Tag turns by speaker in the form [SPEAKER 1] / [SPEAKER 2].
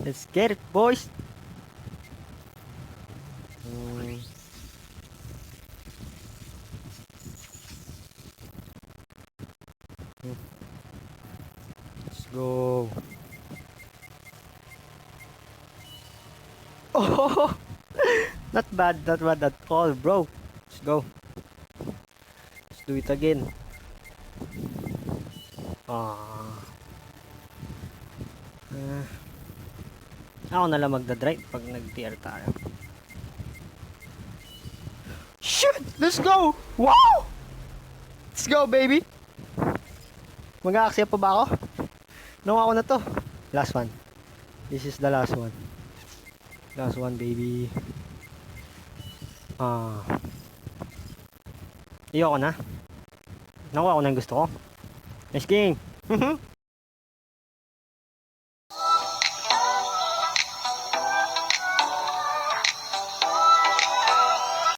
[SPEAKER 1] Let's get it, boys. Hmm. Let's go. Oh, not bad at all, bro. Let's go. Let's do it again. Ah, ako na lang magdadrive pag nag-TR tayo. Shit! Let's go! Wow! Let's go, baby! Mag-aaksaya pa ba ako? Nakuha ko na to. Last one. This is the last one. Last one, baby. Ah. Iyo ko na. Nakuha ko na yung gusto ko. Nice game!